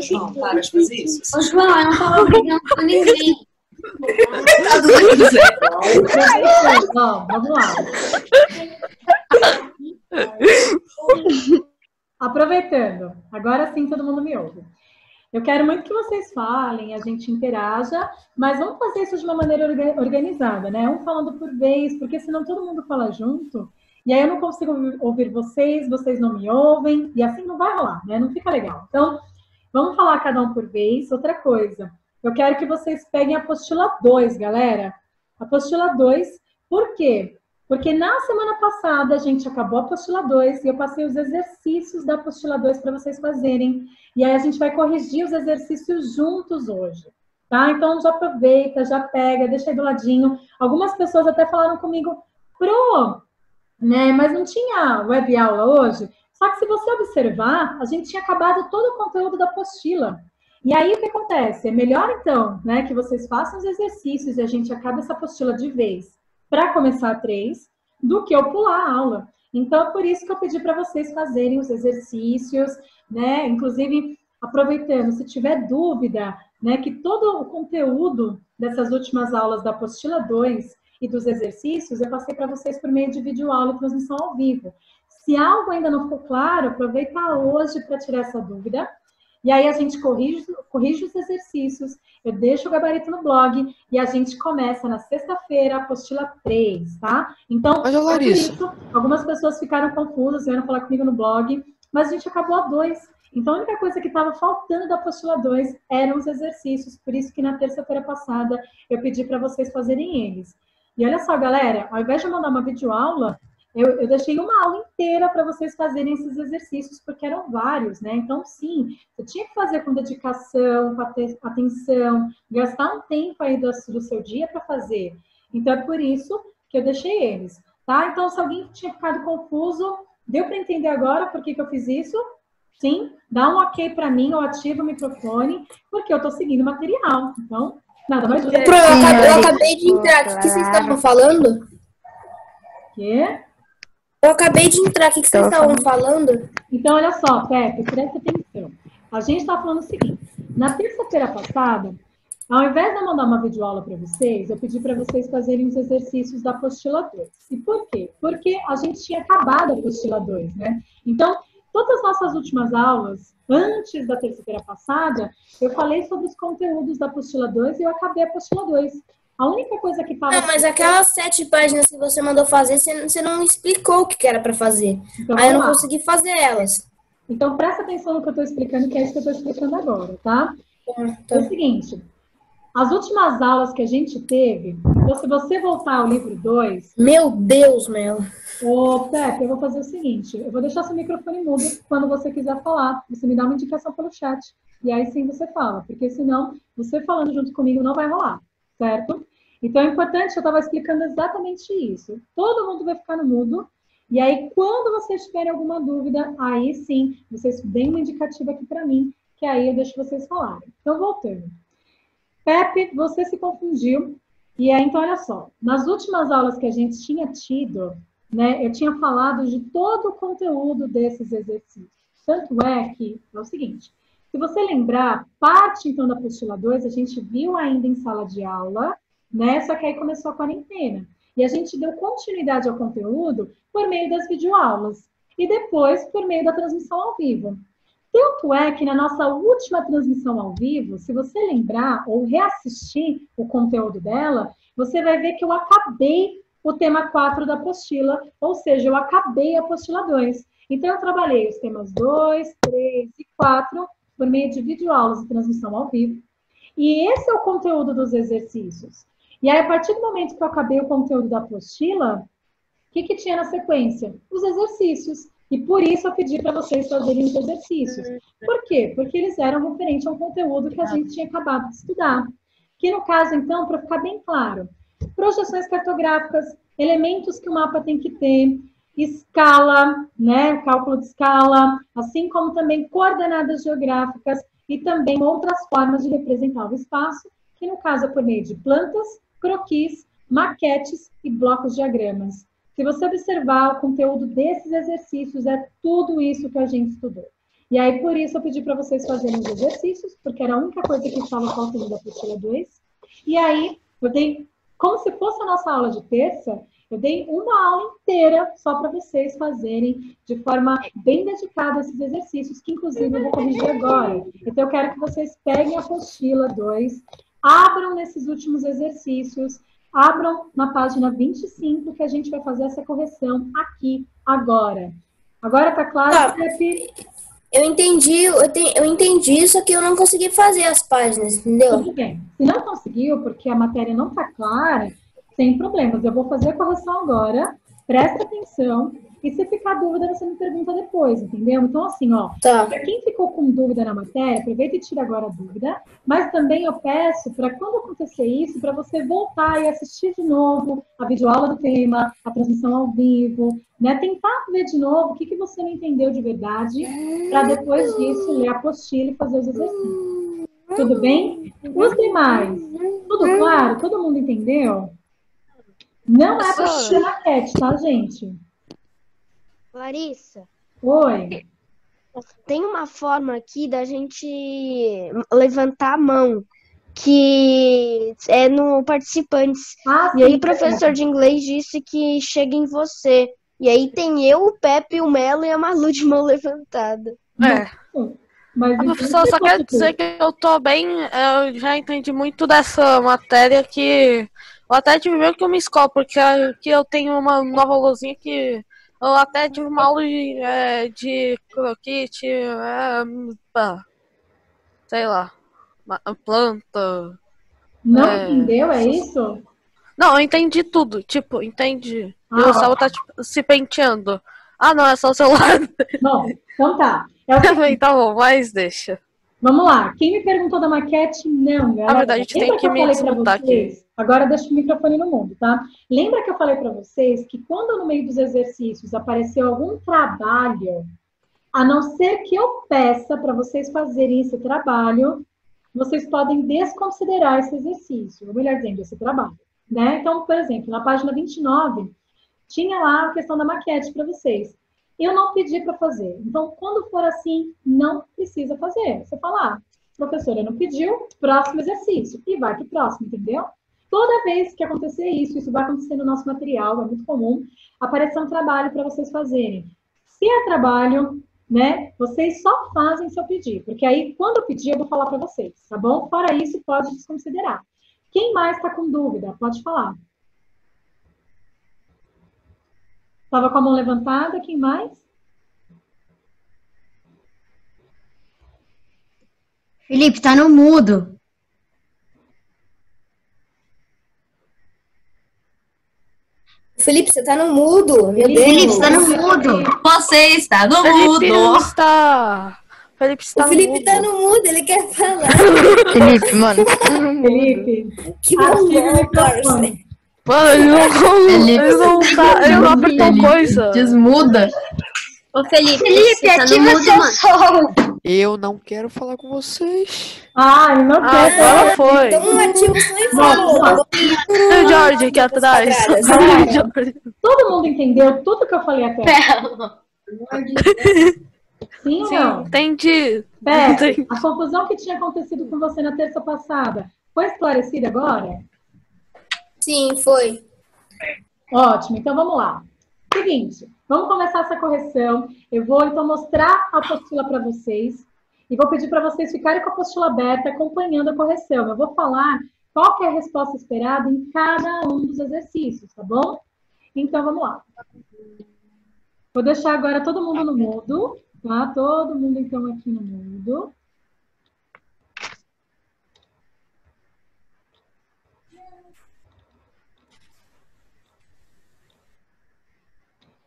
João, para de fazer isso. Ô, João, eu não tava brigando com ninguém. Ó, vamos lá. Aproveitando, agora sim todo mundo me ouve. Eu quero muito que vocês falem, a gente interaja, mas vamos fazer isso de uma maneira organizada, né? Um falando por vez, porque senão todo mundo fala junto, e aí eu não consigo ouvir vocês, vocês não me ouvem, e assim não vai rolar, né? Não fica legal. Então, vamos falar cada um por vez. Outra coisa, eu quero que vocês peguem a apostila 2, galera. Apostila 2, por quê? Porque na semana passada a gente acabou a apostila 2 e eu passei os exercícios da apostila 2 para vocês fazerem. E aí a gente vai corrigir os exercícios juntos hoje, tá? Então já aproveita, já pega, deixa aí do ladinho. Algumas pessoas até falaram comigo, né? Mas não tinha web aula hoje. Só que se você observar, a gente tinha acabado todo o conteúdo da apostila. E aí o que acontece? É melhor então, né, que vocês façam os exercícios e a gente acabe essa apostila de vez para começar a 3, do que eu pular a aula. Então, por isso que eu pedi para vocês fazerem os exercícios, né? Inclusive, aproveitando, se tiver dúvida, né, que todo o conteúdo dessas últimas aulas da apostila 2 e dos exercícios, eu passei para vocês por meio de videoaula e transmissão ao vivo. Se algo ainda não ficou claro, aproveita hoje para tirar essa dúvida. E aí a gente corrige os exercícios, eu deixo o gabarito no blog e a gente começa na sexta-feira a apostila 3, tá? Então, Mas, Larissa, isso, algumas pessoas ficaram confusas, vieram falar comigo no blog, mas a gente acabou a 2. Então, a única coisa que estava faltando da apostila 2 eram os exercícios, por isso que na terça-feira passada eu pedi para vocês fazerem eles. E olha só, galera, ao invés de eu mandar uma videoaula, eu deixei uma aula inteira para vocês fazerem esses exercícios, porque eram vários, né? Então, sim, você tinha que fazer com dedicação, com atenção, gastar um tempo aí do seu dia para fazer. Então, é por isso que eu deixei eles, tá? Então, se alguém tinha ficado confuso, deu para entender agora por que eu fiz isso? Sim? Dá um ok para mim ou ativa o microfone, porque eu estou seguindo o material. Então, nada mais... Eu acabei de entrar. O que vocês estavam falando? Quê? Eu acabei de entrar. O que vocês estavam falando? Então, olha só, Pepe, presta atenção. A gente está falando o seguinte. Na terça-feira passada, ao invés de eu mandar uma videoaula para vocês, eu pedi para vocês fazerem os exercícios da apostila 2. E por quê? Porque a gente tinha acabado a apostila 2, né? Então, todas as nossas últimas aulas, antes da terça-feira passada, eu falei sobre os conteúdos da apostila 2 e eu acabei a apostila 2. A única coisa que estava... Não, mas aquelas 7 páginas que você mandou fazer, você não explicou o que era para fazer. Então, aí eu não consegui fazer elas. Então, presta atenção no que eu estou explicando, que é isso que eu estou explicando agora, tá? É o seguinte, as últimas aulas que a gente teve, então, se você voltar ao livro 2... Meu Deus, Mel. Ô, Pepe, eu vou fazer o seguinte, eu vou deixar seu microfone mudo quando você quiser falar. Você me dá uma indicação pelo chat. E aí sim você fala, porque senão, você falando junto comigo não vai rolar, certo? Então, é importante, eu estava explicando exatamente isso. Todo mundo vai ficar no mudo. E aí, quando vocês tiverem alguma dúvida, aí sim, vocês deem uma indicativa aqui para mim, que aí eu deixo vocês falarem. Então, voltando. Pepe, você se confundiu. E aí, então, olha só. Nas últimas aulas que a gente tinha tido, né, eu tinha falado de todo o conteúdo desses exercícios. Tanto é que é o seguinte, se você lembrar, parte, então, da apostila 2, a gente viu ainda em sala de aula, né? Só que aí começou a quarentena. E a gente deu continuidade ao conteúdo por meio das videoaulas. E depois por meio da transmissão ao vivo. Tanto é que na nossa última transmissão ao vivo, se você lembrar ou reassistir o conteúdo dela, você vai ver que eu acabei o tema 4 da apostila, ou seja, eu acabei a apostila 2. Então, eu trabalhei os temas 2, 3 e 4 por meio de videoaulas e transmissão ao vivo. E esse é o conteúdo dos exercícios. E aí, a partir do momento que eu acabei o conteúdo da apostila, o que tinha na sequência? Os exercícios. E por isso eu pedi para vocês fazerem os exercícios. Por quê? Porque eles eram referentes a um conteúdo que a gente tinha acabado de estudar. Que no caso, então, para ficar bem claro, projeções cartográficas, elementos que o mapa tem que ter, escala, né, cálculo de escala, assim como também coordenadas geográficas e também outras formas de representar o espaço, que no caso é por meio de plantas, croquis, maquetes e blocos diagramas. Se você observar o conteúdo desses exercícios, é tudo isso que a gente estudou. E aí, por isso, eu pedi para vocês fazerem os exercícios, porque era a única coisa que estava faltando da apostila 2. E aí, eu dei, como se fosse a nossa aula de terça, eu dei uma aula inteira só para vocês fazerem de forma bem dedicada esses exercícios, que inclusive eu vou corrigir agora. Então, eu quero que vocês peguem a apostila 2, abram nesses últimos exercícios, abram na página 25, que a gente vai fazer essa correção aqui, agora. Agora tá claro, Pepe? Eu entendi, só que eu não consegui fazer as páginas, entendeu? Tudo bem. Se não conseguiu, porque a matéria não está clara, sem problemas. Eu vou fazer a correção agora, presta atenção, e se ficar dúvida, você me pergunta depois, entendeu? Então, assim, ó, Tá. para quem ficou com dúvida na matéria, aproveita e tira agora a dúvida, mas também eu peço para quando acontecer isso, para você voltar e assistir de novo a videoaula do tema, a transmissão ao vivo, né? Tentar ver de novo o que você não entendeu de verdade, para depois disso ler a apostila e fazer os exercícios. Tudo bem? Os demais, tudo claro? Todo mundo entendeu? Não é para fazer maquete, tá, gente? Larissa, Oi. tem uma forma aqui da gente levantar a mão, que é no participantes. Ah, E aí sim, o professor de inglês disse que chega em você. E aí tem eu, o Pepe, o Melo e a Malu de mão levantada. É. Mas então, Professor, só quero dizer que eu tô bem, eu já entendi muito dessa matéria que eu até tive meio que uma escola, porque aqui eu tenho uma nova luzinha que eu até tive uma aula de croquete, sei lá, planta. Não entendeu, é isso? Não, eu entendi tudo, tipo, entendi. Ah, E o Saulo tá tipo, se penteando. Ah, não, é só o celular. Bom, então tá. É o seguinte, Tá bom, mas deixa. vamos lá. Quem me perguntou da maquete, não, galera. Na verdade, a gente Lembra tem que eu me falei pra desmutar vocês? aqui. Agora deixa o microfone no mundo, tá? Lembra que eu falei para vocês que quando no meio dos exercícios apareceu algum trabalho, a não ser que eu peça para vocês fazerem esse trabalho, vocês podem desconsiderar esse exercício, ou melhor dizendo, esse trabalho, né? Então, por exemplo, na página 29, tinha lá a questão da maquete para vocês. Eu não pedi para fazer. Então, quando for assim, não precisa fazer. Você fala, professora não pediu, próximo exercício. E vai para o próximo, entendeu? Toda vez que acontecer isso vai acontecer no nosso material, é muito comum, aparecer um trabalho para vocês fazerem. Se é trabalho, né, vocês só fazem se eu pedir. Porque aí, quando eu pedir, eu vou falar para vocês, tá bom? Fora isso, pode desconsiderar. Quem mais está com dúvida? Pode falar. Estava com a mão levantada, quem mais? Felipe, tá no mudo. Felipe, você tá no mudo, meu Felipe, Deus. tá no mudo. Você está no Felipe mudo. está. Felipe está O Felipe no tá mudo. no mudo, ele quer falar. Felipe, mano. Tá no mudo. Felipe, Que ativa o bom, microfone. Mano, ele não apertou Felipe, coisa. Desmuda. Ô, Felipe, Felipe, você tá no ativa mudo, seu mano. som. Eu não quero falar com vocês. Ah, ele não quer. Agora foi. Então ativa o som e Vamos lá. fala. O George aqui atrás. Galera, todo mundo entendeu tudo que eu falei até? Sim ou Sim, não? entendi. Pepe, a confusão que tinha acontecido com você na terça passada foi esclarecida agora? Sim, foi. Ótimo, então vamos lá. Seguinte, vamos começar essa correção. Eu vou então mostrar a apostila para vocês e vou pedir para vocês ficarem com a apostila aberta, acompanhando a correção. Eu vou falar qual que é a resposta esperada em cada um dos exercícios, tá bom? Então vamos lá. Vou deixar agora todo mundo no mudo, tá? Todo mundo então aqui no mudo.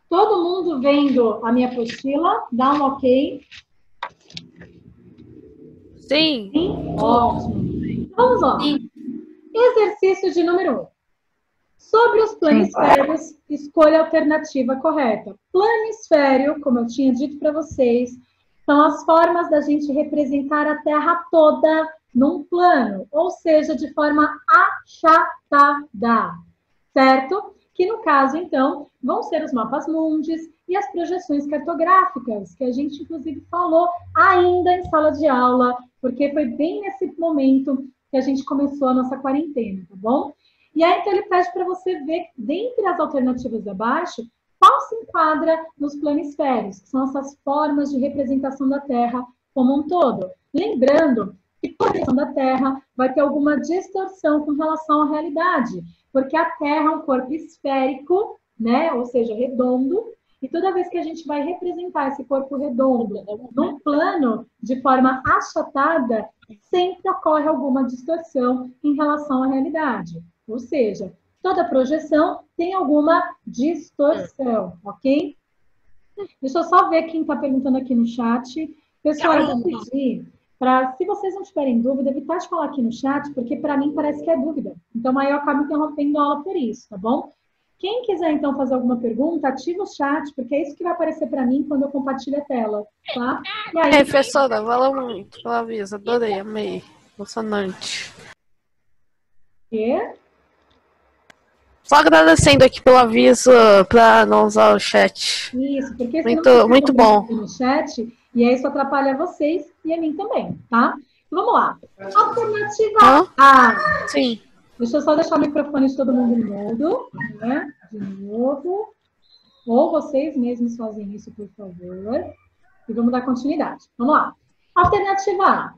Todo mundo vendo a minha apostila? Dá um ok. Sim. Sim? Ótimo. Vamos lá. Exercício de número 1. Sobre os planisférios, escolha a alternativa correta. Planisfério, como eu tinha dito para vocês, são as formas da gente representar a Terra toda num plano, ou seja, de forma achatada, certo? que no caso, então, vão ser os mapas mundis e as projeções cartográficas, que a gente, inclusive, falou ainda em sala de aula, porque foi bem nesse momento que a gente começou a nossa quarentena, tá bom? E aí, então, ele pede para você ver, dentre as alternativas abaixo, qual se enquadra nos planisférios, que são essas formas de representação da Terra como um todo. Lembrando que a projeção da Terra vai ter alguma distorção com relação à realidade, porque a Terra é um corpo esférico, né, ou seja, redondo, e toda vez que a gente vai representar esse corpo redondo num plano de forma achatada, sempre ocorre alguma distorção em relação à realidade. Ou seja, toda projeção tem alguma distorção, ok? Deixa eu só ver quem está perguntando aqui no chat. Pessoal, eu vou pedir para, se vocês não tiverem dúvida, evitar de falar aqui no chat, porque para mim parece que é dúvida. Então, aí eu acabo interrompendo a aula por isso, tá bom? Quem quiser, então, fazer alguma pergunta, ativa o chat, porque é isso que vai aparecer para mim quando eu compartilho a tela, tá? E aí, Professora, valeu muito pela aviso, adorei, amei. Emocionante. quê? Só agradecendo aqui pelo aviso para não usar o chat. Isso, porque Muito- senão vocês muito ficam bom. no chat, e aí isso atrapalha vocês e a mim também, tá? Então, vamos lá. Alternativa Hã? A. Sim. Deixa eu só deixar o microfone de todo mundo mudo, né? De novo. Ou vocês mesmos fazem isso, por favor. E vamos dar continuidade. Vamos lá. Alternativa A.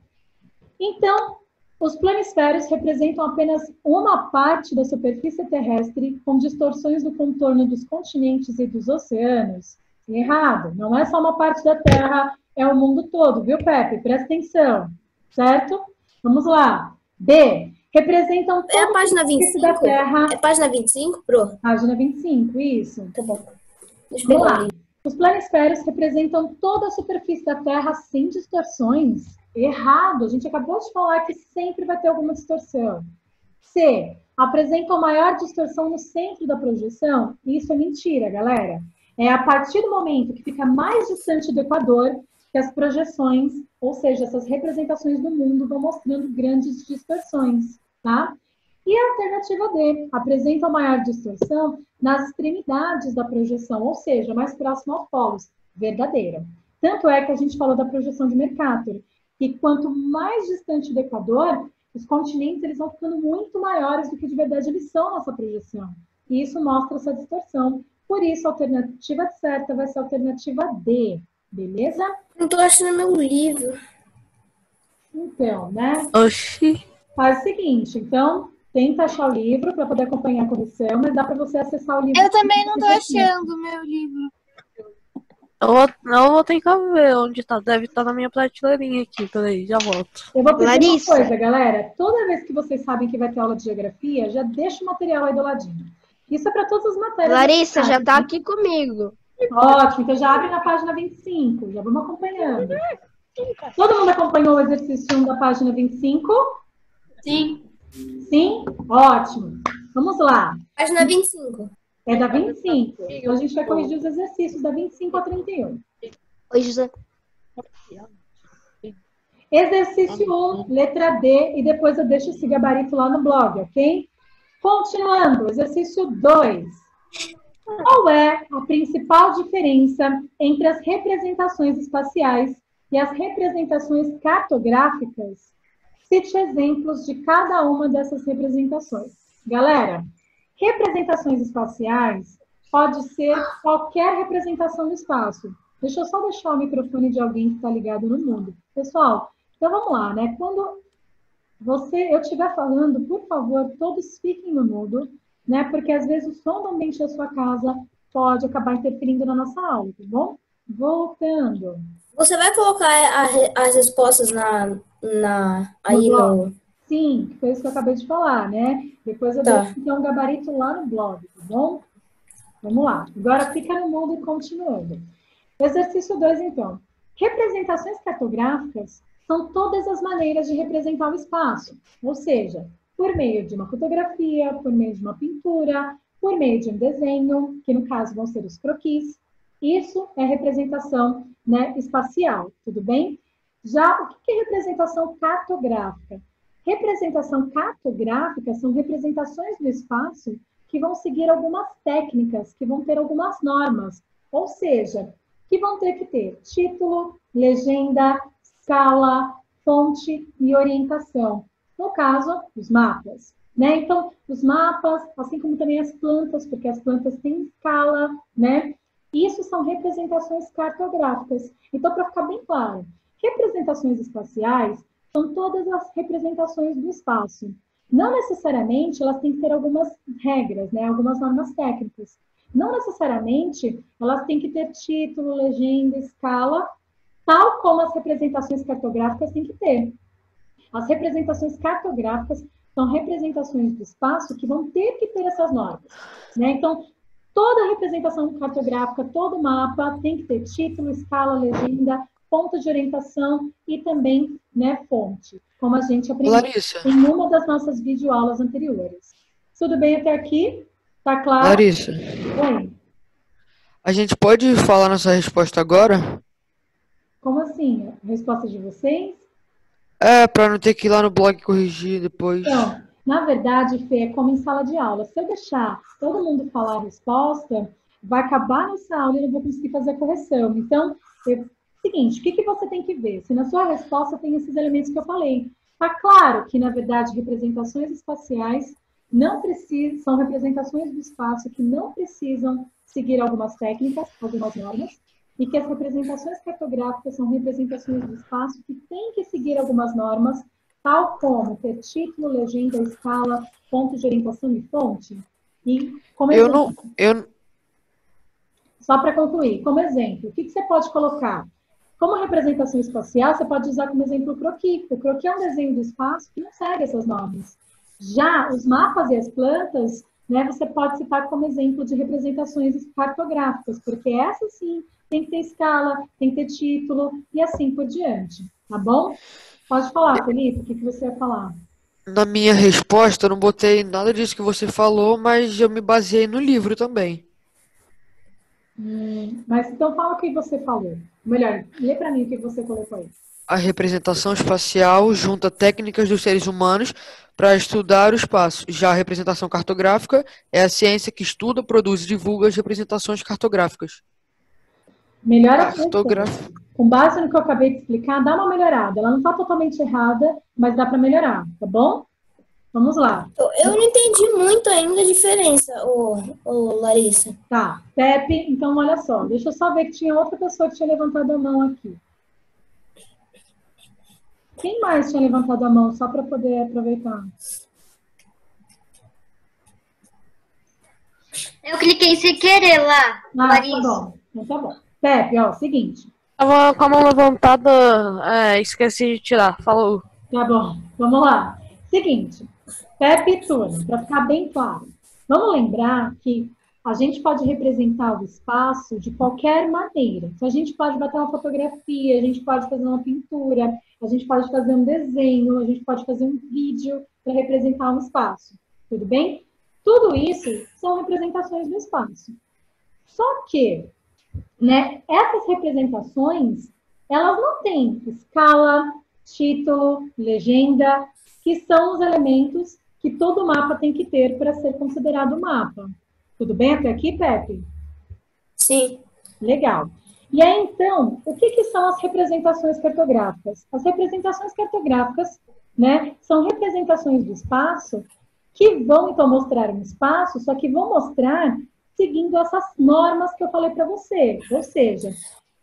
Então, os planisférios representam apenas uma parte da superfície terrestre com distorções no contorno dos continentes e dos oceanos. Errado. Não é só uma parte da Terra, é o mundo todo, viu, Pepe? Presta atenção. Certo? Vamos lá. B. Representam É a toda página superfície da 25? Terra. É página 25, Pro? Página 25, isso. Tá bom. Deixa eu Vamos pegar lá. ali. Os planisférios representam toda a superfície da Terra sem distorções. Errado. A gente acabou de falar que sempre vai ter alguma distorção. C. Apresentam maior distorção no centro da projeção. Isso é mentira, galera. É a partir do momento que fica mais distante do Equador que as projeções, ou seja, essas representações do mundo, vão mostrando grandes distorções, tá? E a alternativa D, apresenta maior distorção nas extremidades da projeção, ou seja, mais próximo aos polos. Verdadeira. Tanto é que a gente falou da projeção de Mercator, que quanto mais distante do Equador, os continentes eles vão ficando muito maiores do que de verdade eles são nessa projeção. E isso mostra essa distorção. Por isso, a alternativa certa vai ser a alternativa D. Beleza? Não tô achando meu livro. Então, né? Oxi. Faz o seguinte, então, tenta achar o livro para poder acompanhar a correção, mas dá para você acessar o livro. Eu também não tô achando o meu livro. Eu vou tentar ver onde tá. Deve estar na minha prateleirinha aqui. Peraí, já volto. Eu vou pedir Larissa. uma coisa, galera. Toda vez que vocês sabem que vai ter aula de geografia, já deixa o material aí do ladinho. Isso é para todas as matérias. Larissa, já tá aqui comigo. Ótimo, então já abre na página 25. Já vamos acompanhando. Todo mundo acompanhou o exercício 1 da página 25? Sim. Sim? Ótimo. Vamos lá. Página 25. É da 25. Então a gente vai corrigir os exercícios da 25 a 31. Oi, José. Exercício 1, letra D, e depois eu deixo esse gabarito lá no blog, ok? Continuando, exercício 2. Qual é a principal diferença entre as representações espaciais e as representações cartográficas? Cite exemplos de cada uma dessas representações. Galera, representações espaciais pode ser qualquer representação do espaço. Deixa eu só deixar o microfone de alguém que está ligado no mundo. Pessoal, então vamos lá, né? Quando eu estiver falando, por favor, todos fiquem no mudo, né? Porque às vezes o som do ambiente da sua casa pode acabar interferindo na nossa aula, tá bom? Voltando. Você vai colocar as respostas aí no... Sim, foi isso que eu acabei de falar, né? Depois eu Tá. deixo então um gabarito lá no blog, tá bom? Vamos lá. Agora fica no mudo e continuando. Exercício 2, então. Representações cartográficas são todas as maneiras de representar o espaço, ou seja, por meio de uma fotografia, por meio de uma pintura, por meio de um desenho, que no caso vão ser os croquis. Isso é representação, né, espacial, tudo bem? Já o que é representação cartográfica? Representação cartográfica são representações do espaço que vão seguir algumas técnicas, que vão ter algumas normas, ou seja, que vão ter que ter título, legenda, escala, fonte e orientação. No caso, os mapas, né? Então, os mapas, assim como também as plantas, porque as plantas têm escala, né? Isso são representações cartográficas. Então, para ficar bem claro, representações espaciais são todas as representações do espaço. Não necessariamente elas têm que ter algumas regras, né? Algumas normas técnicas. Não necessariamente elas têm que ter título, legenda, escala, tal como as representações cartográficas têm que ter. As representações cartográficas são representações do espaço que vão ter que ter essas normas, né? Então, toda representação cartográfica, todo mapa tem que ter título, escala, legenda, ponto de orientação e também, né, fonte, como a gente aprendeu Larissa, em uma das nossas videoaulas anteriores. Tudo bem até aqui? Tá claro? Larissa, Oi. a gente pode falar nossa resposta agora? Como assim? A resposta de vocês? Pra não ter que ir lá no blog corrigir depois. Então, na verdade, Fê, é como em sala de aula. Se eu deixar todo mundo falar a resposta, vai acabar nossa aula e eu não vou conseguir fazer a correção. Então, seguinte, o que você tem que ver? Se na sua resposta tem esses elementos que eu falei. Tá claro que, na verdade, representações espaciais não precisam, são representações do espaço que não precisam seguir algumas técnicas, algumas normas, e que as representações cartográficas são representações do espaço que têm que seguir algumas normas, tal como ter título, legenda, escala, ponto de orientação e fonte. E, como exemplo, só para concluir, como exemplo, o que você pode colocar? Como representação espacial, você pode usar como exemplo o croquis. O croquis é um desenho do espaço que não segue essas normas. Já os mapas e as plantas, né, você pode citar como exemplo de representações cartográficas, porque essas sim tem que ter escala, tem que ter título e assim por diante, tá bom? Pode falar, Felipe, o que você ia falar? Na minha resposta, eu não botei nada disso que você falou, mas eu me baseei no livro também. Mas então fala o que você falou. Melhor, lê para mim o que você colocou aí. A representação espacial junta técnicas dos seres humanos para estudar o espaço. Já a representação cartográfica é a ciência que estuda, produz e divulga as representações cartográficas. Melhora a Cartográfica. Com base no que eu acabei de explicar, dá uma melhorada. Ela não está totalmente errada, mas dá para melhorar, tá bom? Vamos lá. Eu não entendi muito ainda a diferença, Larissa. Tá, Pepe, então olha só. Deixa eu só ver que tinha outra pessoa que tinha levantado a mão aqui. Quem mais tinha levantado a mão, só para poder aproveitar? Eu cliquei sem querer lá, Larissa. Tá bom. Então tá bom. Pepe, ó, seguinte. Tava com a mão levantada, esqueci de tirar. Falou. Tá bom, vamos lá. Seguinte, Pepe e turno, para ficar bem claro. Vamos lembrar que a gente pode representar o espaço de qualquer maneira. Então, a gente pode bater uma fotografia, a gente pode fazer uma pintura, a gente pode fazer um desenho, a gente pode fazer um vídeo para representar um espaço. Tudo bem? Tudo isso são representações do espaço. Só que, né, essas representações, elas não têm escala, título, legenda, que são os elementos que todo mapa tem que ter para ser considerado mapa. Tudo bem até aqui, Pepe? Sim. Legal. E aí, então, o que são as representações cartográficas? As representações cartográficas, né, são representações do espaço que vão, então, mostrar um espaço, só que vão mostrar seguindo essas normas que eu falei para você. Ou seja,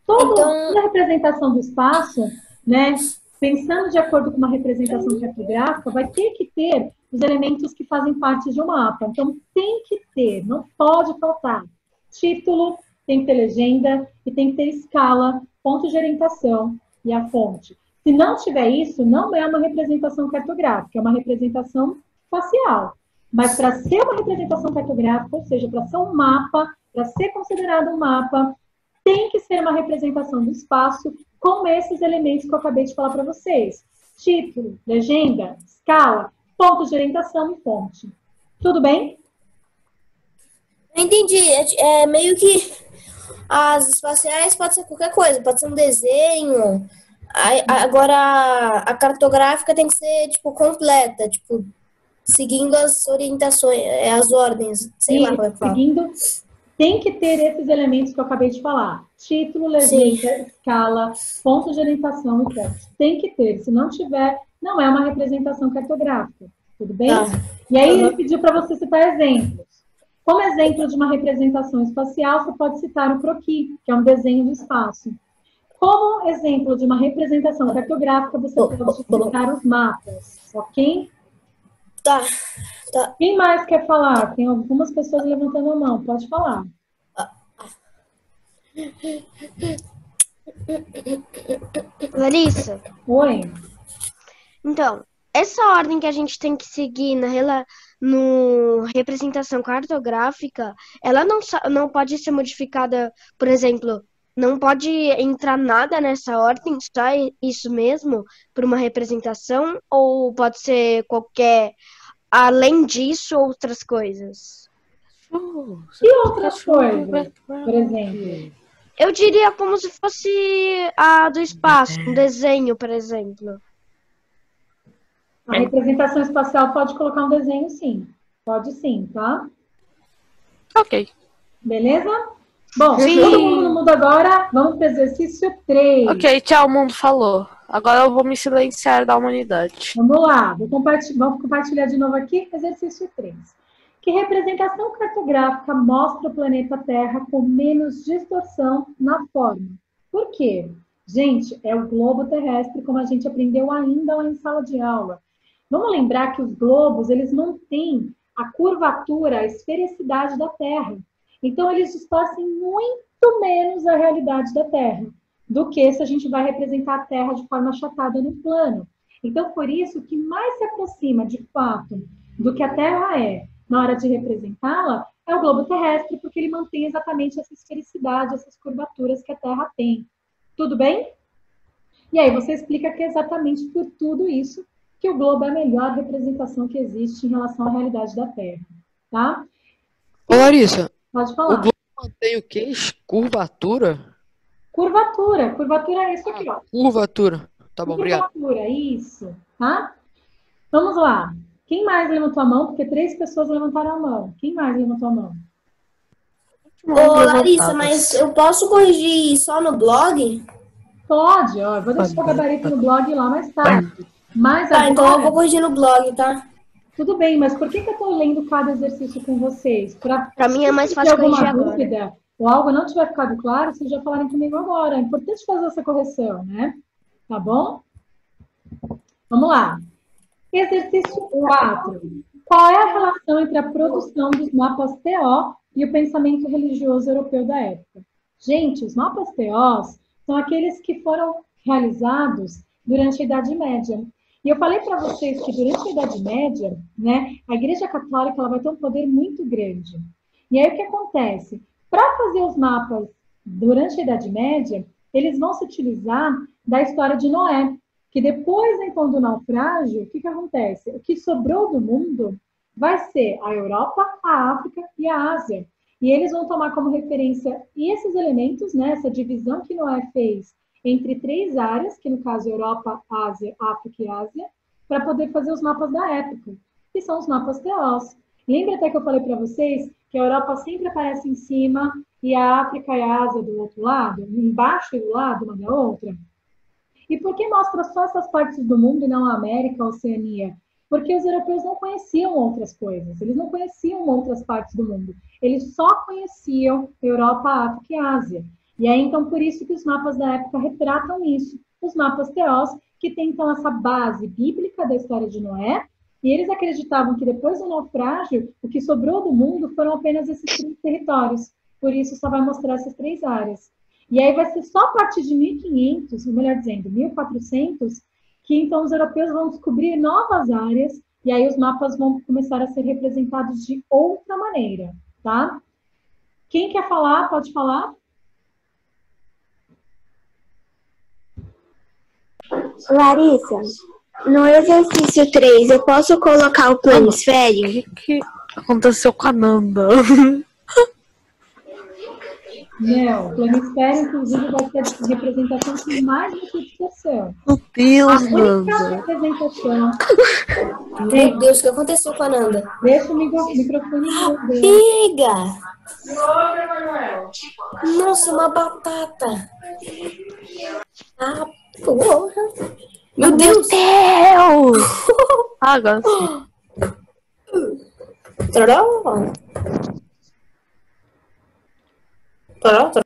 toda representação do espaço, né, pensando de acordo com uma representação cartográfica, vai ter que ter os elementos que fazem parte de um mapa. Então, tem que ter, não pode faltar título, tem que ter legenda e tem que ter escala, ponto de orientação e a fonte. Se não tiver isso, não é uma representação cartográfica, é uma representação espacial. Mas para ser uma representação cartográfica, ou seja, para ser um mapa, para ser considerado um mapa, tem que ser uma representação do espaço com esses elementos que eu acabei de falar para vocês. Título, legenda, escala, ponto de orientação e fonte. Tudo bem? Eu entendi. É meio que as espaciais pode ser qualquer coisa, pode ser um desenho. Agora, a cartográfica tem que ser, tipo, completa, tipo, seguindo as orientações, as ordens, sei lá como é que fala. Seguindo, tem que ter esses elementos que eu acabei de falar. Título, legenda, escala, ponto de orientação e ponto. Tem que ter. Se não tiver, não é uma representação cartográfica. Tudo bem? E aí ele pediu para você citar exemplos. Como exemplo de uma representação espacial, você pode citar o croquis, que é um desenho do espaço. Como exemplo de uma representação cartográfica, você pode citar os mapas, ok? Tá. Quem mais quer falar? Tem algumas pessoas levantando a mão, pode falar. Larissa, Oi. então, essa ordem que a gente tem que seguir no representação cartográfica, ela não pode ser modificada, por exemplo, não pode entrar nada nessa ordem, só isso mesmo, por uma representação, ou pode ser qualquer, além disso, outras coisas? E outras coisas, por exemplo? Eu diria como se fosse a do espaço, um desenho, por exemplo. A representação espacial pode colocar um desenho, sim. Pode sim, tá? Ok. Beleza? Bom, Sim. todo mundo no mundo agora, vamos para o exercício 3. Ok, tchau, mundo falou. Agora eu vou me silenciar da humanidade. Vamos lá, vamos compartilhar de novo aqui, exercício 3. Que representação cartográfica mostra o planeta Terra com menos distorção na forma? Por quê? Gente, é o globo terrestre, como a gente aprendeu ainda lá em sala de aula. Vamos lembrar que os globos, eles mantêm a curvatura, a esfericidade da Terra. Então, eles distorcem muito menos a realidade da Terra do que se a gente vai representar a Terra de forma achatada no plano. Então, por isso, o que mais se aproxima, de fato, do que a Terra é na hora de representá-la, é o globo terrestre, porque ele mantém exatamente essa esfericidade, essas curvaturas que a Terra tem. Tudo bem? E aí você explica que é exatamente por tudo isso que o globo é a melhor representação que existe em relação à realidade da Terra. Tá? Ô, Larissa, Pode o falar. globo mantém o quê? Curvatura? Curvatura. Curvatura é isso aqui, ó. Curvatura. Tá bom, obrigado. Curvatura, isso. Tá? Vamos lá. Quem mais levantou a mão? Porque 3 pessoas levantaram a mão. Quem mais levantou a mão? Ô, Larissa, mas eu posso corrigir só no blog? Pode, ó. Eu vou deixar o gabarito no blog lá mais tarde. Mas Tá, então eu agora, vou corrigir no blog, tá? tudo bem, mas por que eu tô lendo cada exercício com vocês? Pra mim é mais Se fácil alguma corrigir agora. dúvida ou algo não tiver ficado claro, vocês já falarem comigo agora. É importante fazer essa correção, né? Tá bom? Vamos lá. Exercício 4. Qual é a relação entre a produção dos mapas TO e o pensamento religioso europeu da época? Gente, os mapas TOs são aqueles que foram realizados durante a Idade Média. E eu falei para vocês que durante a Idade Média, né, a Igreja Católica ela vai ter um poder muito grande. E aí o que acontece? Para fazer os mapas durante a Idade Média, eles vão se utilizar da história de Noé, que depois, então, do naufrágio, o que acontece? O que sobrou do mundo vai ser a Europa, a África e a Ásia. E eles vão tomar como referência esses elementos, né, essa divisão que Noé fez entre 3 áreas, que no caso Europa, Ásia, África e Ásia, para poder fazer os mapas da época, que são os mapas TOs. Lembra até que eu falei para vocês que a Europa sempre aparece em cima e a África e a Ásia do outro lado, embaixo e do lado uma da outra? E por que mostra só essas partes do mundo e não a América, a Oceania? Porque os europeus não conheciam outras coisas, eles não conheciam outras partes do mundo. Eles só conheciam Europa, África e Ásia. E aí, então, por isso que os mapas da época retratam isso. Os mapas TOs, que tem, então, essa base bíblica da história de Noé, e eles acreditavam que depois do naufrágio, o que sobrou do mundo foram apenas esses 3 territórios. Por isso, só vai mostrar essas 3 áreas. E aí vai ser só a partir de 1500, ou melhor dizendo, 1400, que então os europeus vão descobrir novas áreas, e aí os mapas vão começar a ser representados de outra maneira, tá? Quem quer falar, pode falar. Larissa, no exercício 3, eu posso colocar o planisfério? O que aconteceu com a Nanda? Não, o planisfério, inclusive, vai ter a representação com mais do que distorção. Meu Deus, A única Nanda. representação... Meu Deus, o que aconteceu com a Nanda? Deixa o microfone mudo. Pega! Nossa, uma batata. Ah, porra. Meu Deus. Agora sim. Toró. Toró, toró.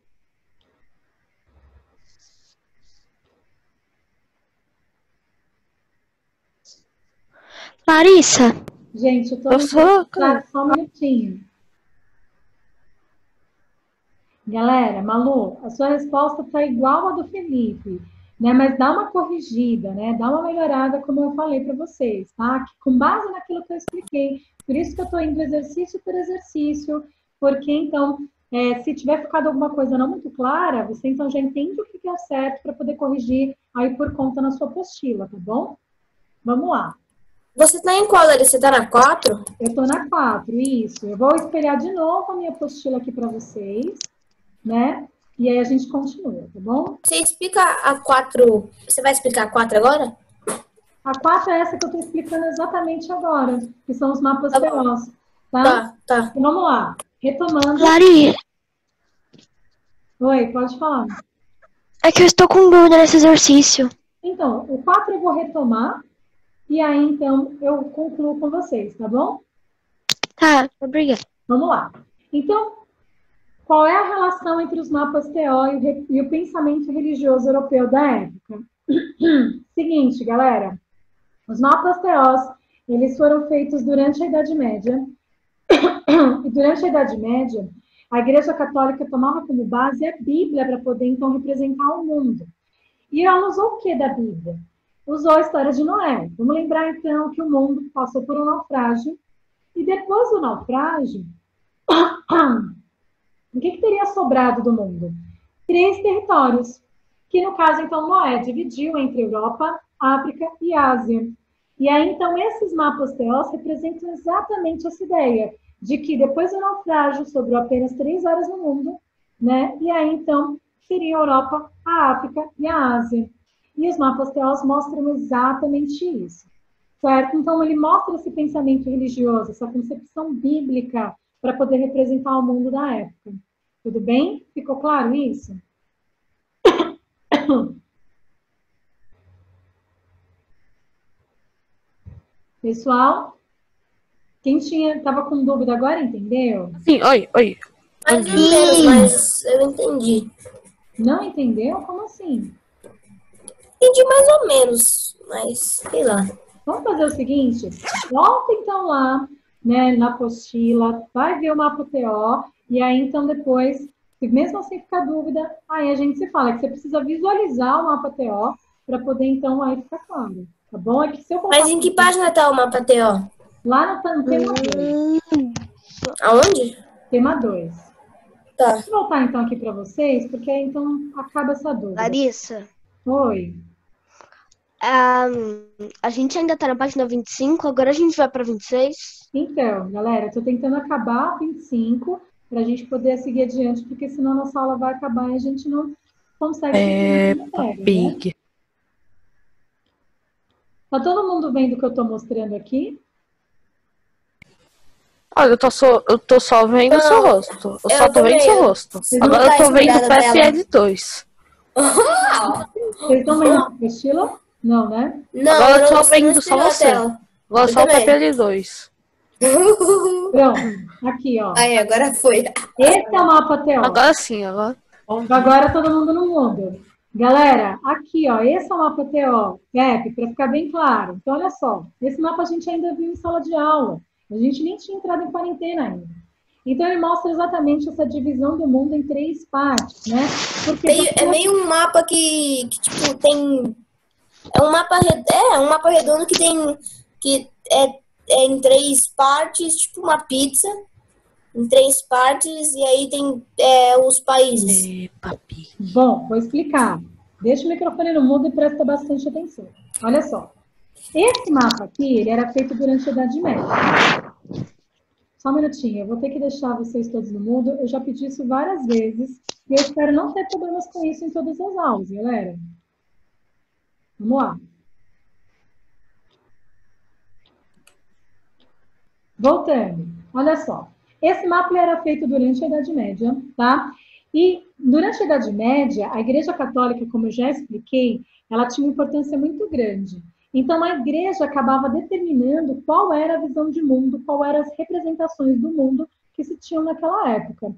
Larissa, Gente, eu tô Eu sou- só um minutinho. Galera, Malu, a sua resposta tá igual a do Felipe, né? Mas dá uma corrigida, né? Dá uma melhorada, como eu falei para vocês, tá? Com base naquilo que eu expliquei. Por isso que eu tô indo exercício por exercício, porque então, se tiver ficado alguma coisa não muito clara, você então já entende o que é certo para poder corrigir aí por conta na sua apostila, tá bom? Vamos lá. Você tá em qual, Larissa? Você tá na 4? Eu tô na 4, isso. Eu vou espelhar de novo a minha apostila aqui para vocês, né? E aí a gente continua, tá bom? Você explica a 4. Você vai explicar a 4 agora? A 4 é essa que eu tô explicando exatamente agora, que são os mapas Tá bom. teós, tá? Tá. Então, vamos lá. Retomando. Larissa, Oi, pode falar. é que eu estou com dúvida nesse exercício. Então, o 4 eu vou retomar, e aí, então, eu concluo com vocês, tá bom? Tá, obrigada. Vamos lá. Então, qual é a relação entre os mapas teó e o pensamento religioso europeu da época? Seguinte, galera. Os mapas teós, eles foram feitos durante a Idade Média. E durante a Idade Média, a Igreja Católica tomava como base a Bíblia para poder, então, representar o mundo. E ela usou o que da Bíblia? Usou a história de Noé. Vamos lembrar, então, que o mundo passou por um naufrágio. E depois do naufrágio, o que teria sobrado do mundo? 3 territórios, que no caso, então, Noé dividiu entre Europa, África e Ásia. E aí, então, esses mapas teós representam exatamente essa ideia de que depois do naufrágio sobrou apenas 3 áreas no mundo, né? E aí, então, seria a Europa, a África e a Ásia. E os mapas teós mostram exatamente isso, certo? Então, ele mostra esse pensamento religioso, essa concepção bíblica para poder representar o mundo da época. Tudo bem? Ficou claro isso? Pessoal, quem estava com dúvida agora, entendeu? Sim, oi. Mais ou menos, mas eu entendi. Não entendeu? Como assim? Entendi mais ou menos, mas sei lá. Vamos fazer o seguinte, volta então lá, né, na apostila, vai ver o mapa TO, e aí então depois, se mesmo assim ficar dúvida, aí a gente se fala que você precisa visualizar o mapa TO para poder então aí ficar claro, tá bom? É que se eu Mas em que página tá o mapa TO? Lá no tema 2. Aonde? Tema 2. Tá. Deixa eu voltar então aqui para vocês, porque aí então acaba essa dúvida. Larissa, Oi. a gente ainda tá na página 25, agora a gente vai pra 26. Então, galera, eu tô tentando acabar 25 para a gente poder seguir adiante, porque senão a nossa aula vai acabar e a gente não consegue seguir a matéria, né? Big. Tá todo mundo vendo o que eu tô mostrando aqui? Olha, eu tô só vendo o seu rosto. Eu só tô vendo o seu rosto. Vocês não Agora tá eu tô vendo o inspirada nela? PFL2. Vocês estão vendo a apostila? Não, né? Não, Agora eu tô não vendo só inspirou a você. tela. Agora Eu só o também. PFL2. Pronto, aqui, ó. Aí, agora foi. Esse é o mapa teórico. Agora sim, agora. Agora todo mundo no mundo. Galera, aqui, ó, esse é o mapa TO, para ficar bem claro. Então, olha só, esse mapa a gente ainda viu em sala de aula. A gente nem tinha entrado em quarentena ainda. Então, ele mostra exatamente essa divisão do mundo em 3 partes, né? Porque É meio um mapa que tipo, tem... É um mapa redondo que tem... Que é em 3 partes, tipo uma pizza. Em 3 partes, e aí tem os países. Epa, Pi. Bom, vou explicar. Deixa o microfone no mudo e presta bastante atenção. Olha só. Esse mapa aqui, ele era feito durante a Idade Média. Só um minutinho, eu vou ter que deixar vocês todos no mudo. Eu já pedi isso várias vezes e eu espero não ter problemas com isso em todas as aulas, galera. Vamos lá. Voltando, olha só. Esse mapa era feito durante a Idade Média, tá? E durante a Idade Média, a Igreja Católica, como eu já expliquei, ela tinha uma importância muito grande. Então, a Igreja acabava determinando qual era a visão de mundo, qual eram as representações do mundo que se tinham naquela época.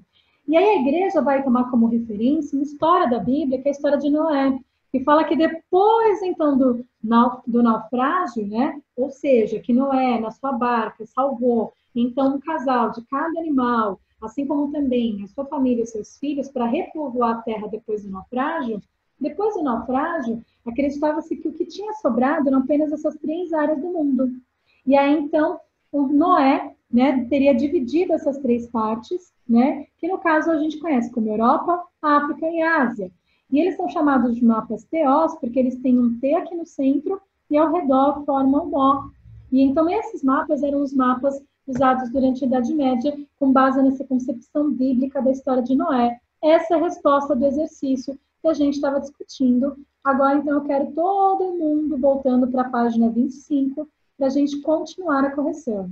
E aí a Igreja vai tomar como referência uma história da Bíblia, que é a história de Noé, que fala que depois, então, do naufrágio, né? Ou seja, que Noé, na sua barca, salvou, então, um casal de cada animal, assim como também a sua família e seus filhos, para repovoar a terra depois do naufrágio. Depois do naufrágio, acreditava-se que o que tinha sobrado eram apenas essas 3 áreas do mundo. E aí, então, o Noé, né, teria dividido essas 3 partes, né, que no caso a gente conhece como Europa, África e Ásia. E eles são chamados de mapas teós, porque eles têm um T aqui no centro e ao redor formam um nó. E então esses mapas eram os mapas usados durante a Idade Média, com base nessa concepção bíblica da história de Noé. Essa é a resposta do exercício que a gente estava discutindo. Agora, então, eu quero todo mundo voltando para a página 25, para a gente continuar a correção.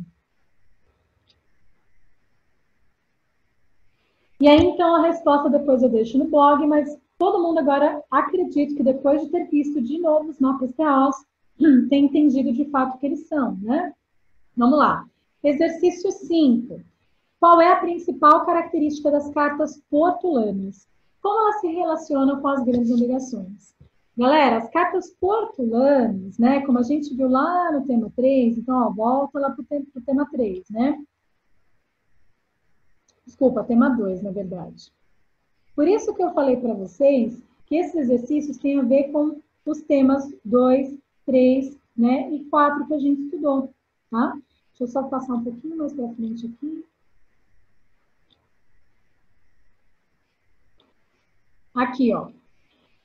E aí, então, a resposta depois eu deixo no blog, mas todo mundo agora, acredito que depois de ter visto de novo os mapas teós, tem entendido de fato o que eles são, né? Vamos lá. Exercício 5. Qual é a principal característica das cartas portulanas? Como elas se relacionam com as grandes navegações? Galera, as cartas portulanas, né? Como a gente viu lá no tema 3, então, ó, volta lá para o tema 3, né? Desculpa, tema 2, na verdade. Por isso que eu falei para vocês que esses exercícios têm a ver com os temas 2, 3, né, e 4 que a gente estudou, tá? Deixa eu só passar um pouquinho mais para frente aqui. Aqui, ó.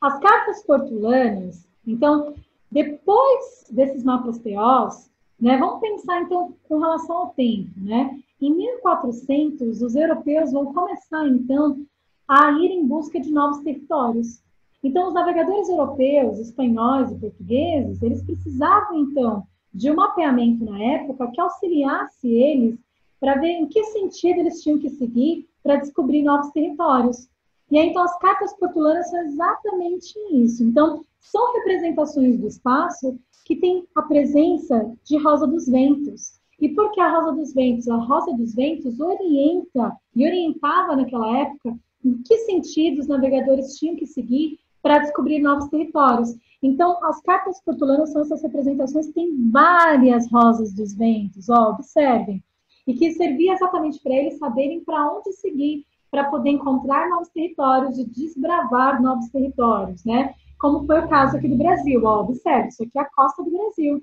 As cartas portulanas, então, depois desses mapas teós, né, vamos pensar, então, com relação ao tempo, né? Em 1400, os europeus vão começar, então, a ir em busca de novos territórios. Então, os navegadores europeus, espanhóis e portugueses, eles precisavam, então, de um mapeamento na época que auxiliasse eles para ver em que sentido eles tinham que seguir para descobrir novos territórios. E aí, então, as cartas portulanas são exatamente isso. Então, são representações do espaço que tem a presença de Rosa dos Ventos. E por que a Rosa dos Ventos? A Rosa dos Ventos orienta e orientava naquela época em que sentido os navegadores tinham que seguir para descobrir novos territórios. Então, as cartas portulanas são essas representações que têm várias rosas dos ventos, ó, observem. E que servia exatamente para eles saberem para onde seguir, para poder encontrar novos territórios e desbravar novos territórios, né? Como foi o caso aqui do Brasil, ó, observe, isso aqui é a costa do Brasil,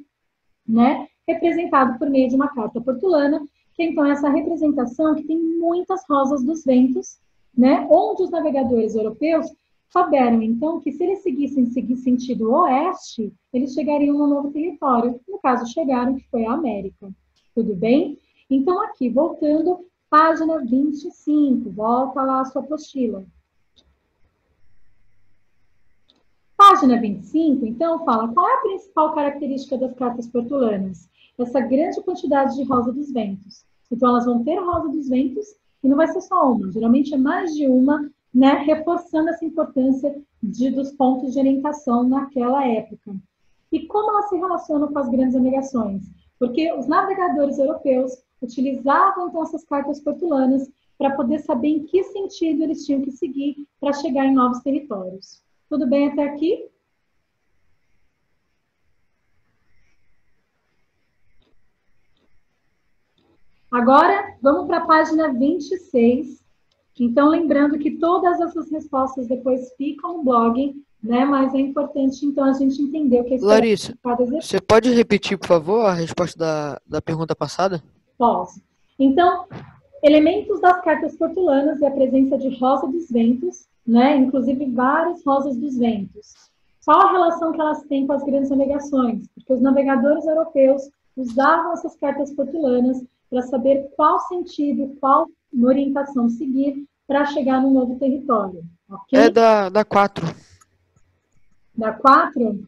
né? Representado por meio de uma carta portulana, que então é essa representação que tem muitas rosas dos ventos, né? Onde os navegadores europeus souberam, então, que se eles seguissem sentido oeste, eles chegariam a um novo território. No caso, chegaram, que foi a América. Tudo bem? Então, aqui, voltando, página 25, volta lá a sua apostila. Página 25, então, fala qual é a principal característica das cartas portulanas? Essa grande quantidade de rosa dos ventos. Então, elas vão ter rosa dos ventos e não vai ser só uma, geralmente é mais de uma, né, reforçando essa importância dos pontos de orientação naquela época. E como elas se relacionam com as grandes navegações? Porque os navegadores europeus utilizavam, então, essas cartas portulanas para poder saber em que sentido eles tinham que seguir para chegar em novos territórios. Tudo bem até aqui? Agora, vamos para a página 26. Então, lembrando que todas essas respostas depois ficam no blog, né? Mas é importante, então, a gente entender o que é Larissa, você pode repetir, por favor, a resposta da pergunta passada? Posso. Então, elementos das cartas portulanas e a presença de rosa dos ventos, né? Inclusive várias rosas dos ventos. Qual a relação que elas têm com as grandes navegações? Porque os navegadores europeus usavam essas cartas portulanas para saber qual sentido, qual orientação seguir para chegar no novo território. Okay? É da 4. Da 4?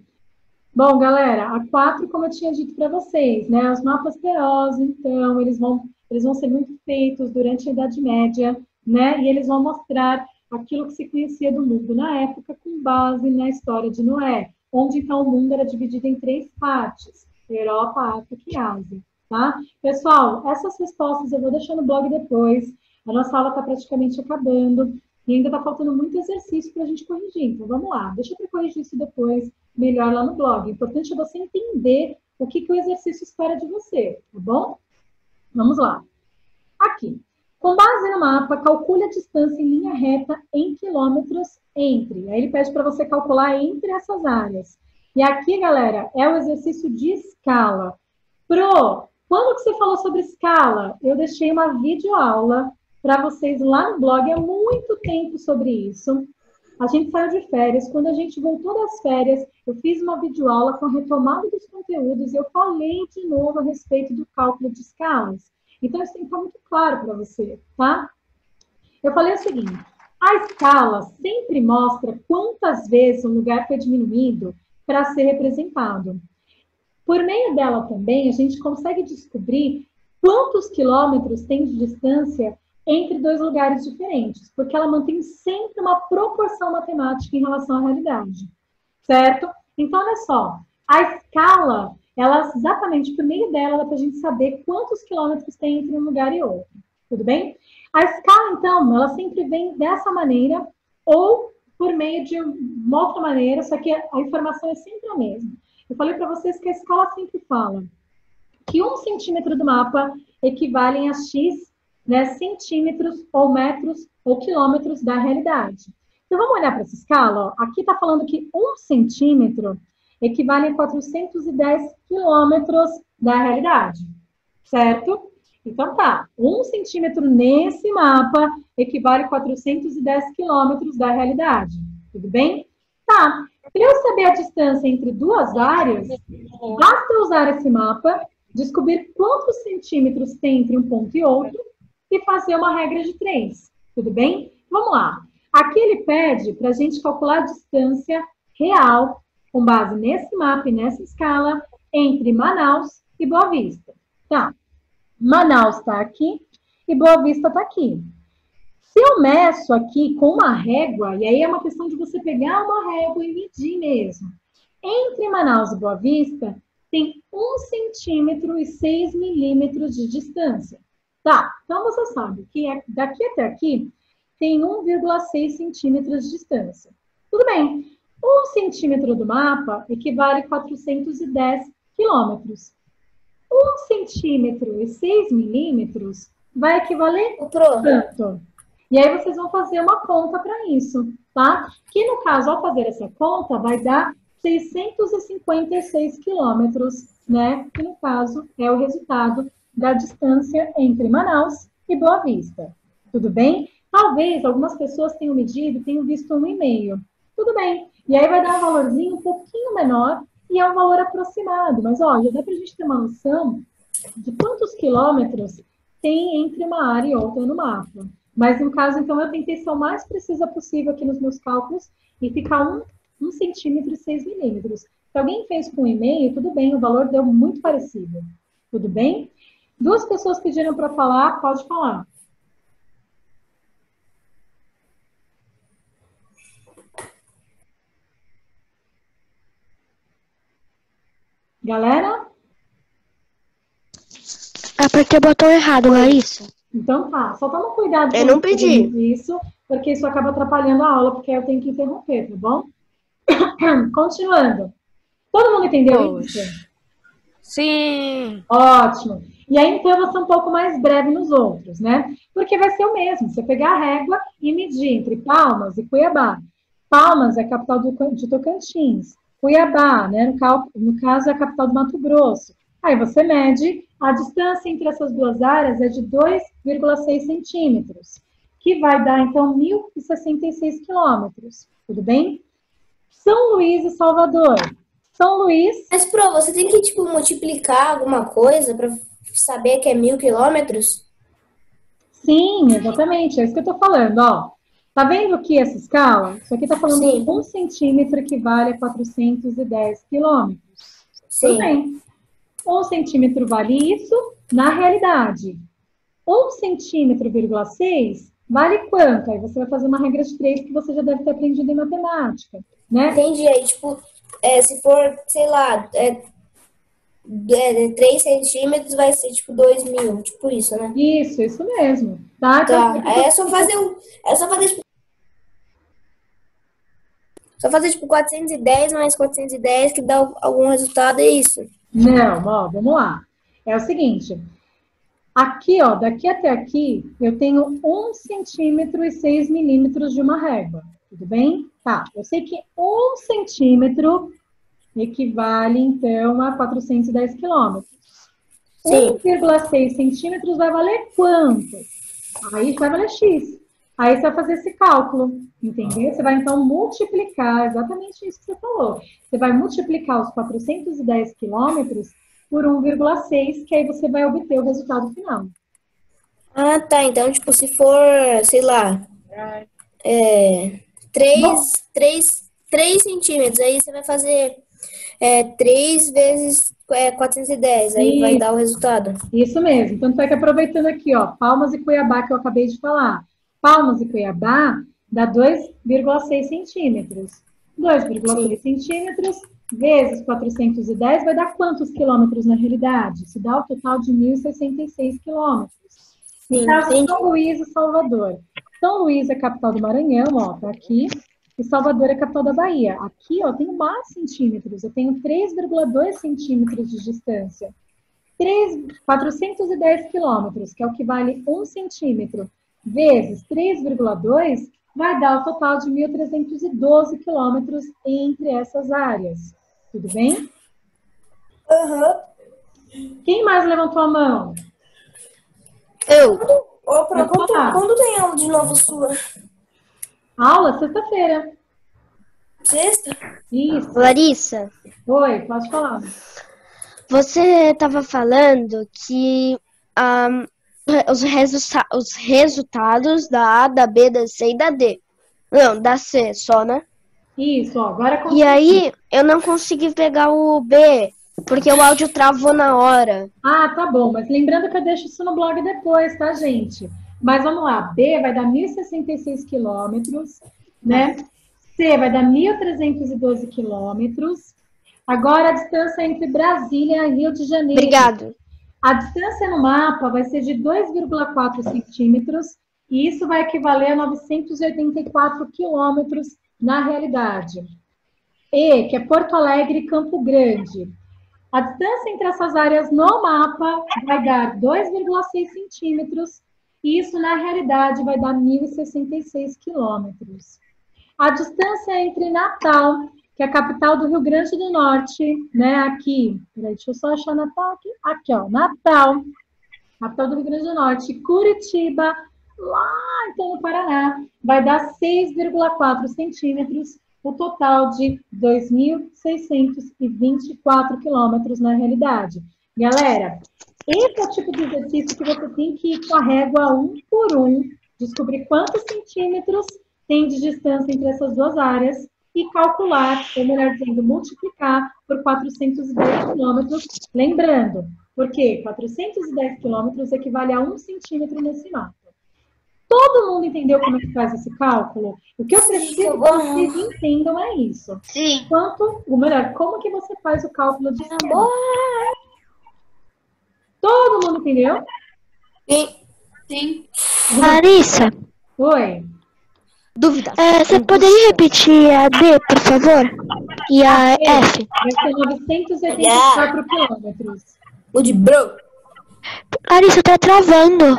Bom, galera, a 4, como eu tinha dito para vocês, né? Os mapas teós, então, eles vão ser muito feitos durante a Idade Média, né? E eles vão mostrar aquilo que se conhecia do mundo na época com base na história de Noé, onde, então, o mundo era dividido em 3 partes, Europa, África e Ásia, tá? Pessoal, essas respostas eu vou deixar no blog depois, a nossa aula está praticamente acabando, e ainda está faltando muito exercício para a gente corrigir, então vamos lá, deixa eu corrigir isso depois, melhor lá no blog. O importante é você entender o que o exercício espera de você, tá bom? Vamos lá. Aqui. Com base no mapa, calcule a distância em linha reta em quilômetros entre. Aí ele pede para você calcular entre essas áreas. E aqui, galera, é o exercício de escala. Pro, quando que você falou sobre escala? Eu deixei uma videoaula para vocês lá no blog há muito tempo sobre isso. A gente saiu de férias. Quando a gente voltou das férias, eu fiz uma videoaula com a retomada dos conteúdos e eu falei de novo a respeito do cálculo de escalas. Então, isso tem que ficar muito claro para você, tá? Eu falei o seguinte, a escala sempre mostra quantas vezes um lugar foi diminuído para ser representado. Por meio dela também, a gente consegue descobrir quantos quilômetros tem de distância entre 2 lugares diferentes, porque ela mantém sempre uma proporção matemática em relação à realidade, certo? Então, olha só, a escala, ela exatamente por meio dela, dá para a gente saber quantos quilômetros tem entre um lugar e outro, tudo bem? A escala, então, ela sempre vem dessa maneira ou por meio de uma outra maneira, só que a informação é sempre a mesma. Eu falei para vocês que a escala sempre fala que 1 centímetro do mapa equivalem a X, né, centímetros ou metros ou quilômetros da realidade. Então, vamos olhar para essa escala? Ó. Aqui está falando que 1 centímetro equivale a 410 quilômetros da realidade, certo? Então, tá. 1 centímetro nesse mapa equivale a 410 quilômetros da realidade. Tudo bem? Tá. Para eu saber a distância entre 2 áreas, basta usar esse mapa, descobrir quantos centímetros tem entre um ponto e outro, e fazer uma regra de 3, tudo bem? Vamos lá. Aqui ele pede para a gente calcular a distância real, com base nesse mapa e nessa escala, entre Manaus e Boa Vista. Tá. Manaus está aqui e Boa Vista está aqui. Se eu meço aqui com uma régua, e aí é uma questão de você pegar uma régua e medir mesmo. Entre Manaus e Boa Vista, tem 1 centímetro e 6 milímetros de distância. Tá, então você sabe que daqui até aqui tem 1,6 centímetros de distância. Tudo bem, 1 centímetro do mapa equivale a 410 quilômetros. 1 centímetro e 6 milímetros vai equivaler a quanto? E aí vocês vão fazer uma conta para isso, tá? Que no caso, ao fazer essa conta, vai dar 656 quilômetros, né? Que no caso é o resultado da distância entre Manaus e Boa Vista. Tudo bem? Talvez algumas pessoas tenham medido, tenham visto 1,5. Tudo bem. E aí vai dar um valorzinho um pouquinho menor e é um valor aproximado. Mas, ó, já dá pra gente ter uma noção de quantos quilômetros tem entre uma área e outra no mapa. Mas, no caso, então, eu tentei ser o mais precisa possível aqui nos meus cálculos e ficar 1 centímetro e 6 milímetros. Se alguém fez com 1,5, tudo bem, o valor deu muito parecido. Tudo bem? 2 pessoas pediram para falar, pode falar. Galera? É porque botou errado, Larissa. Então tá, só toma cuidado Eu não pedi. Isso, porque isso acaba atrapalhando a aula, porque aí eu tenho que interromper, tá bom? Continuando. Todo mundo entendeu isso? Sim. Ótimo. E aí, então, eu vou ser um pouco mais breve nos outros, né? Porque vai ser o mesmo. Você pegar a régua e medir entre Palmas e Cuiabá. Palmas é a capital de Tocantins. Cuiabá, né? No caso, é a capital do Mato Grosso. Aí você mede, a distância entre essas 2 áreas é de 2,6 centímetros, que vai dar, então, 1.066 quilômetros. Tudo bem? São Luís e Salvador. São Luís... Mas, Pro, você tem que, tipo, multiplicar alguma coisa para saber que é 1.000 quilômetros? Sim, exatamente. É isso que eu tô falando, ó. Tá vendo aqui essa escala? Isso aqui tá falando Sim. que 1 centímetro equivale a 410 quilômetros. Tudo Sim. bem. 1 centímetro vale isso na realidade. 1 centímetro, 6 vale quanto? Aí você vai fazer uma regra de 3 que você já deve ter aprendido em matemática, né? Entendi. Aí, tipo, se for, sei lá, 3 centímetros vai ser, tipo, 2.000. Tipo isso, né? Isso mesmo. Tá? Tá. Então, Aí é só fazer tipo 410 mais 410 que dá algum resultado, é isso. não, ó, vamos lá. É o seguinte. Aqui, ó, daqui até aqui, eu tenho 1 centímetro e 6 milímetros de uma régua. Tudo bem? Tá. Eu sei que 1 centímetro equivale, então, a 410 quilômetros. Sim. 1,6 centímetros vai valer quanto? Aí vai valer X. Aí você vai fazer esse cálculo, entendeu? Você vai, então, multiplicar, exatamente isso que você falou. Você vai multiplicar os 410 quilômetros por 1,6, que aí você vai obter o resultado final. Ah, tá. Então, tipo, se for, sei lá, 3 centímetros, aí você vai fazer 3 vezes 410, aí vai dar o resultado. Isso mesmo. Tanto é que aproveitando aqui, ó, Palmas e Cuiabá, que eu acabei de falar. Palmas e Cuiabá dá 2,6 centímetros. 2,6 centímetros vezes 410 vai dar quantos quilômetros na realidade? Isso dá o total de 1.066 quilômetros. Sim, São Luís e Salvador. São Luís é a capital do Maranhão, ó, tá aqui. E Salvador é a capital da Bahia. Aqui, ó, eu tenho mais centímetros. Eu tenho 3,2 centímetros de distância. 410 quilômetros, que é o que vale 1 centímetro, vezes 3,2, vai dar o total de 1.312 quilômetros entre essas áreas. Tudo bem? Quem mais levantou a mão? Eu. Opa, quando tem aula de novo sua? Aula, sexta-feira. Sexta? Isso. Larissa, Oi, pode falar. você estava falando que os resultados da A, da B, da C e da D. Não, da C só, né? Isso, ó, agora... E aí, eu não consegui pegar o B, porque o áudio travou na hora. Ah, tá bom, mas lembrando que eu deixo isso no blog depois, tá, gente? Mas vamos lá, B vai dar 1.066 quilômetros, né? C vai dar 1.312 quilômetros. Agora, a distância entre Brasília e Rio de Janeiro. Obrigado. A distância no mapa vai ser de 2,4 centímetros, e isso vai equivaler a 984 quilômetros na realidade. E, que é Porto Alegre e Campo Grande. A distância entre essas áreas no mapa vai dar 2,6 centímetros, e isso, na realidade, vai dar 1.066 quilômetros. A distância entre Natal, que é a capital do Rio Grande do Norte, né, aqui, peraí, deixa eu só achar Natal aqui, aqui, ó, Natal, capital do Rio Grande do Norte, Curitiba, lá, então, no Paraná, vai dar 6,4 centímetros, o total de 2.624 quilômetros na realidade. Galera, esse é o tipo de exercício que você tem que ir com a régua um por um, descobrir quantos centímetros tem de distância entre essas duas áreas e calcular, ou melhor dizendo, multiplicar por 410 quilômetros. Lembrando, porque 410 quilômetros equivale a 1 centímetro nesse mapa. Todo mundo entendeu como é que faz esse cálculo? O que eu preciso que vocês entendam é isso. Sim. Ou melhor, como que você faz o cálculo de distância? Todo mundo entendeu? Sim. Larissa, Oi. Dúvida. você poderia repetir a D, por favor? E a F? Vai ser 984 quilômetros. O de bro. Larissa, tá travando.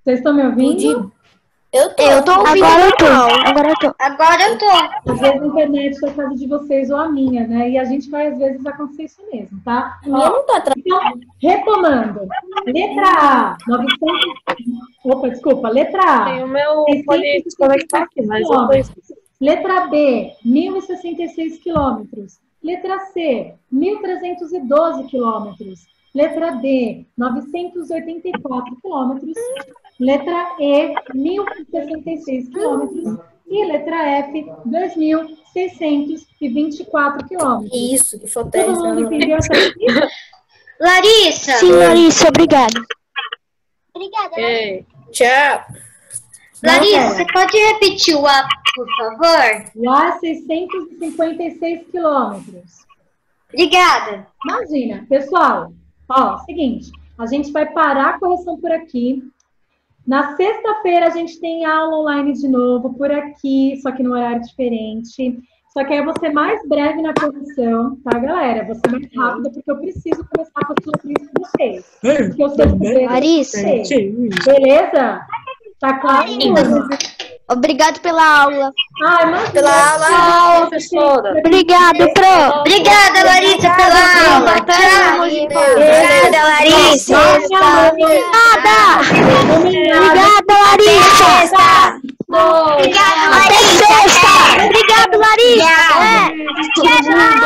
Vocês estão me ouvindo? Eu tô. Eu tô ouvindo. Agora eu tô. Agora eu tô. Agora eu tô. Às vezes a internet é a casa de vocês ou a minha, né? E a gente vai, às vezes, acontecer isso mesmo, tá? A minha não tá atrás. Então, retomando. Letra A, 900... Opa, desculpa. Letra A. Tem o meu fone desconectar aqui, mas eu tô... Letra B, 1.066 quilômetros. Letra C, 1.312 quilômetros. Letra D, 984 quilômetros. Letra E, 1.066 quilômetros. E letra F, 2.624 quilômetros. Isso, que foi Todo mundo entendeu essa aqui? Larissa. Sim, Larissa, obrigada. Obrigada. Tchau. Larissa, você pode repetir o A, por favor? Lá, 656 quilômetros. Obrigada. Imagina, pessoal, ó, seguinte, a gente vai parar a correção por aqui. Na sexta-feira a gente tem aula online de novo por aqui, só que no horário diferente. Só que aí eu vou ser mais breve na correção, tá, galera? Vou ser mais rápida porque eu preciso começar com a sua lista de vocês. Porque eu sei Larissa. Beleza? Tá claro? Obrigado pela aula. Ai, mas Pela aula, professora. Obrigado, Pro. Obrigada, Larissa, pela aula. Tchau. Obrigada, Larissa. Obrigada. Obrigada, Larissa. Obrigada, Até sexta. Obrigado, Larissa. É.